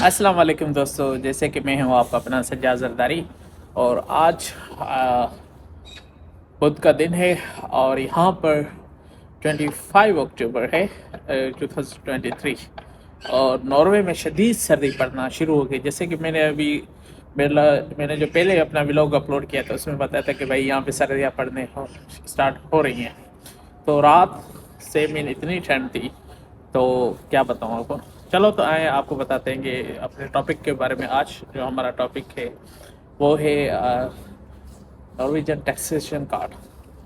अस्सलाम वालेकुम दोस्तों, जैसे कि मैं हूँ आपका अपना सज्जाद जरदारी। और आज बुध का दिन है और यहाँ पर 25 अक्टूबर है 2023। और नॉर्वे में शदीद सर्दी पड़ना शुरू हो गई। जैसे कि मैंने अभी मेरा मैंने जो पहले अपना व्लॉग अपलोड किया था उसमें बताया था कि भाई यहाँ पे सर्दियाँ पड़ने स्टार्ट हो रही हैं। तो रात से मैंने इतनी ठंड थी, तो क्या बताऊँ आपको। चलो तो आए आपको बताते हैं कि अपने टॉपिक के बारे में। आज जो हमारा टॉपिक है वो है Norwegian taxation card,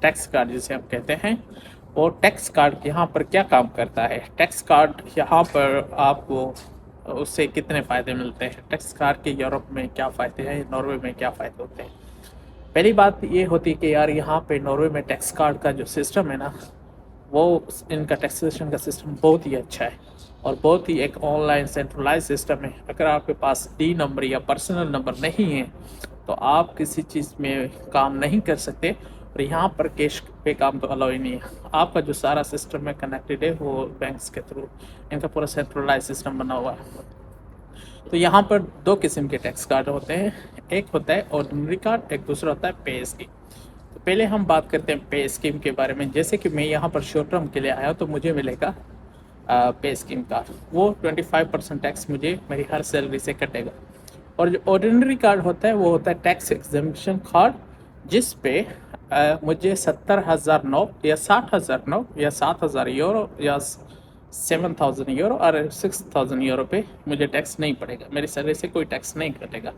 tax card जिसे हम कहते हैं। वो टैक्स कार्ड यहाँ पर क्या काम करता है, टैक्स कार्ड यहाँ पर आपको उससे कितने फ़ायदे मिलते हैं, टैक्स कार्ड के यूरोप में क्या फ़ायदे हैं, नॉर्वे में क्या फ़ायदे होते हैं। पहली बात ये होती है कि यार यहाँ पे नॉर्वे में टैक्स कार्ड का जो सिस्टम है ना, वो इनका टैक्सेशन का सिस्टम बहुत ही अच्छा है और बहुत ही एक ऑनलाइन सेंट्रलाइज सिस्टम है। अगर आपके पास डी नंबर या पर्सनल नंबर नहीं है तो आप किसी चीज़ में काम नहीं कर सकते। और यहाँ पर कैश पे काम तो अलाउ ही नहीं है। आपका जो सारा सिस्टम है कनेक्टेड है वो बैंक्स के थ्रू, इनका पूरा सेंट्रलाइज सिस्टम बना हुआ है। तो यहाँ पर दो किस्म के टैक्स कार्ड होते हैं, एक होता है ऑर्डिनरी कार्ड, एक दूसरा होता है पे स्कीम। तो पहले हम बात करते हैं पे स्कीम के बारे में। जैसे कि मैं यहाँ पर शॉर्ट टर्म के लिए आया तो मुझे मिलेगा पे स्कीम कार्ड। वो 25% टैक्स मुझे मेरी हर सैलरी से कटेगा। और जो ऑर्डिनरी कार्ड होता है वो होता है टैक्स एग्जेम्पशन कार्ड, जिस पे मुझे 70,009 या 60,009 या 7,000 यूरो या 7,000 यूरो और 6,000 यूरो पे मुझे टैक्स नहीं पड़ेगा। मेरी सैलरी से कोई टैक्स नहीं कटेगा।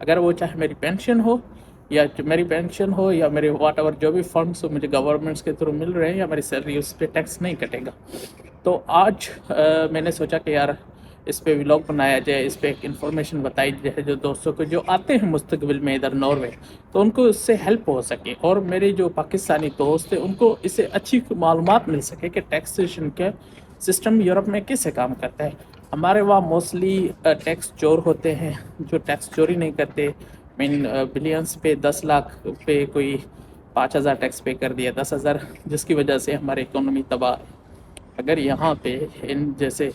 अगर वो चाहे मेरी पेंशन हो या मेरे वाट एवर जो भी फंड्स हो मुझे गवर्नमेंट्स के थ्रू मिल रहे हैं या मेरी सैलरी, उस पर टैक्स नहीं कटेगा। तो आज मैंने सोचा कि यार इस पे व्लॉग बनाया जाए, इस पे एक इन्फॉर्मेशन बताई जाए जो दोस्तों को जो आते हैं मुस्तकबिल में इधर नॉर्वे, तो उनको इससे हेल्प हो सके। और मेरे जो पाकिस्तानी दोस्त हैं उनको इससे अच्छी मालूमात मिल सके कि टैक्सेशन के सिस्टम यूरोप में कैसे काम करता है। हमारे वहाँ मोस्टली टैक्स चोर होते हैं जो टैक्स चोरी नहीं करते। मीन बिलियंस पे 10 लाख पे कोई 5,000 टैक्स पे कर दिया, 10,000, जिसकी वजह से हमारी इकोनॉमी तबाह। अगर यहाँ पे इन जैसे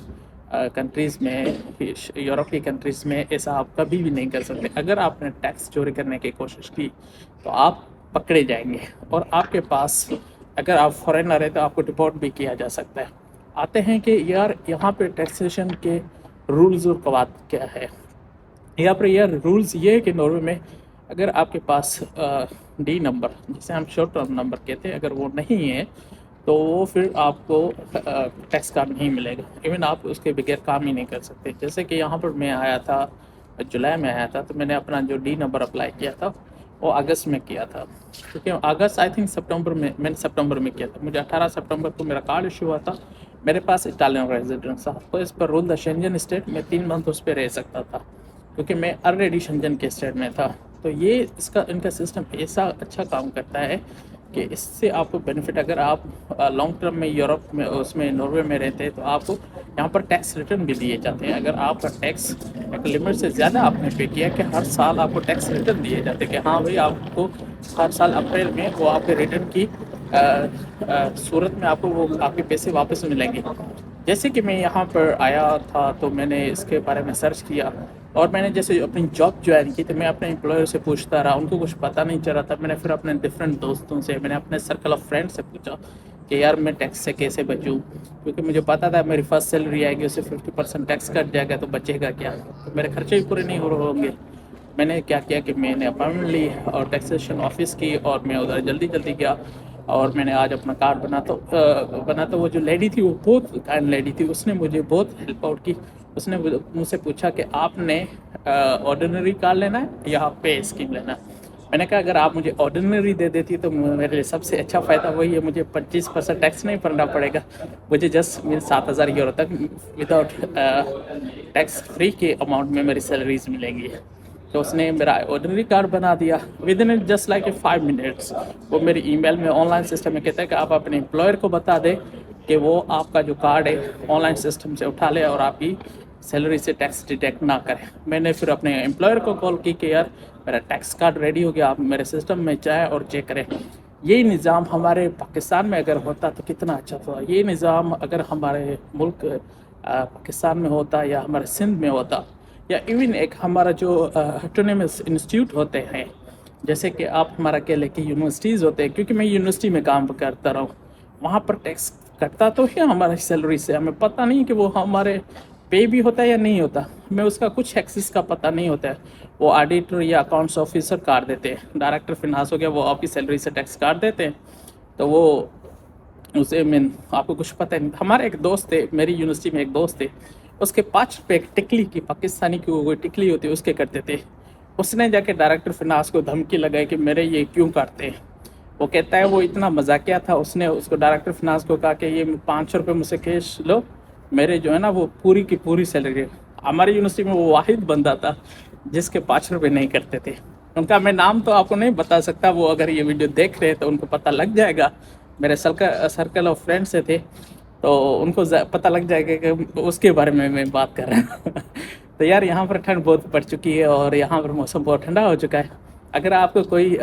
कंट्रीज़ में, यूरोप की कंट्रीज़ में ऐसा आप कभी भी नहीं कर सकते। अगर आपने टैक्स चोरी करने की कोशिश की तो आप पकड़े जाएंगे और आपके पास, अगर आप फॉरेनर है तो आपको डिपोर्ट भी किया जा सकता है। आते हैं कि यार यहाँ पे टैक्सेशन के रूल्स और कवायद क्या है। यहाँ पर यार रूल्स ये है कि नॉर्वे में अगर आपके पास डी नंबर, जिसे हम शॉर्ट टर्म नंबर कहते हैं, अगर वो नहीं है तो वो फिर आपको टैक्स कार्ड नहीं मिलेगा। इवन आप उसके बगैर काम ही नहीं कर सकते। जैसे कि यहाँ पर मैं आया था, जुलाई में आया था, तो मैंने अपना जो डी नंबर अप्लाई किया था वो अगस्त में किया था, क्योंकि अगस्त आई थिंक सितंबर में, मैंने सितंबर में किया था। मुझे 18 सितंबर को मेरा कार्ड इशू हुआ था। मेरे पास इटालियन रेजिडेंस था, तो इस पर रूल द शेंजन स्टेट में 3 मंथ उस पर रह सकता था, क्योंकि मैं ऑलरेडी शेंजन के स्टेट में था। तो ये इनका सिस्टम ऐसा अच्छा काम करता है कि इससे आपको बेनिफिट, अगर आप लॉन्ग टर्म में यूरोप में, उसमें नॉर्वे में रहते हैं, तो आपको यहाँ पर टैक्स रिटर्न भी दिए जाते हैं। अगर आपका टैक्स एक लिमिट से ज़्यादा आपने पे किया कि हर साल आपको टैक्स रिटर्न दिए जाते हैं कि हाँ भाई आपको हर साल अप्रैल में वो आपके रिटर्न की सूरत में आपको वो आपके पैसे वापस मिलेंगे। जैसे कि मैं यहाँ पर आया था तो मैंने इसके बारे में सर्च किया और मैंने जैसे अपनी जॉब ज्वाइन की तो मैं अपने एम्प्लॉयर से पूछता रहा, उनको कुछ पता नहीं चल रहा था। मैंने फिर अपने डिफरेंट दोस्तों से, मैंने अपने सर्कल ऑफ फ्रेंड से पूछा कि यार मैं टैक्स से कैसे बचूँ, क्योंकि मुझे पता था मेरी फर्स्ट सैलरी आएगी उससे 50% टैक्स कट जाएगा, तो बचेगा क्या, तो मेरे खर्चे भी पूरे नहीं हो होंगे। मैंने क्या किया कि मैंने अपॉइंटमेंट ली और टैक्सेशन ऑफिस की और मैं उधर जल्दी जल्दी गया और मैंने आज अपना कार्ड बना। तो वो जो लेडी थी वो बहुत काइंड लेडी थी, उसने मुझे बहुत हेल्प आउट की। उसने मुझसे पूछा कि आपने ऑर्डिनरी कार्ड लेना है या पे स्कीम लेना है। मैंने कहा अगर आप मुझे ऑर्डिनरी दे देती तो मेरे लिए सबसे अच्छा फ़ायदा वही है, मुझे 25% टैक्स नहीं भरना पड़ेगा। मुझे जस्ट मेरे 7,000 यूरो तक विदाउट टैक्स फ्री के अमाउंट में मेरी सैलरीज मिलेंगी। तो उसने मेरा ऑर्डिनरी कार्ड बना दिया with in just like 5 minutes. वो मेरी ईमेल में ऑनलाइन सिस्टम में कहता है कि आप अपने एम्प्लॉयर को बता दें कि वो आपका जो कार्ड है ऑनलाइन सिस्टम से उठा ले और आपकी सैलरी से टैक्स डिटेक्ट ना करें। मैंने फिर अपने एम्प्लॉयर को कॉल की कि यार मेरा टैक्स कार्ड रेडी हो गया, आप मेरे सिस्टम में जाएँ और चेक करें। यही निज़ाम हमारे पाकिस्तान में अगर होता तो कितना अच्छा था। ये निज़ाम अगर हमारे मुल्क पाकिस्तान में होता या हमारे सिंध में होता یا ایون ایک ہمارا جو آٹونیمس انسٹیٹیوٹ ہوتے ہیں، جیسے کہ آپ ہمارا کہہ لیں کہ یونیورسٹیز ہوتے ہیں، کیونکہ میں یونیورسٹی میں کام کرتا رہا ہوں، وہاں پر ٹیکس کٹتا تو ہے ہمارا سیلری سے، ہمیں پتہ نہیں کہ وہ ہمارے پے بھی ہوتا ہے یا نہیں ہوتا، ہمیں اس کا کچھ ایکسس کا پتہ نہیں ہوتا ہے۔ وہ آڈیٹر یا اکاؤنٹس آفیسر کاٹ دیتے ہیں، ڈائریکٹر فنانس ہو گیا، وہ آپ کی سیلری سے ٹیکس کاٹ دیتے ہیں، تو وہ اسے آپ کو کچھ پتہ نہیں۔ ہمارے ایک دوست تھے، میری یونیورسٹی میں ایک دوست تھے، اس کے 5 روپے ایک ٹکلی کی، پاکستانی کی وہ ٹکلی ہوتی ہے، اس کے کرتے تھے۔ اس نے جا کے ڈائریکٹر فنانس کو دھمکی لگائی کہ میرے یہ کیوں کاٹتے ہیں۔ وہ کہتا ہے وہ اتنا مذاقیہ تھا، اس نے اس کو ڈائریکٹر فنانس کو کہا کہ یہ 500 روپے مجھ سے کیش لو، میرے جو ہے نا وہ پوری کی پوری سیلری۔ ہماری یونیورسٹی میں وہ واحد بندہ تھا جس کے 5 روپے نہیں کرتے تھے۔ ان کا میں نام تو آپ کو نہیں بتا سکتا، وہ اگر یہ ویڈیو دیکھ رہے تو ان کو پتہ لگ جائے گا، میرے سرکل آف فرینڈ سے تھے، تو ان کو پتہ لگ جائے گا کہ اس کے بارے میں بات کر رہا ہوں۔ تو یار یہاں پر ٹھنڈ بہت پڑ چکی ہے اور یہاں پر موسم بہت ٹھنڈا ہو چکا ہے۔ اگر آپ کو کوئی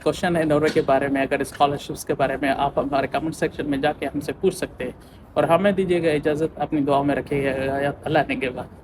کوشچن ہے نورے کے بارے میں، اگر اسکالرشپس کے بارے میں، آپ ہمارے کمنٹ سیکشن میں جا کے ہم سے پوچھ سکتے ہیں، اور ہمیں دیجیے گا اجازت، اپنی دعاؤں میں رکھیے گا، اللہ نے کے بعد۔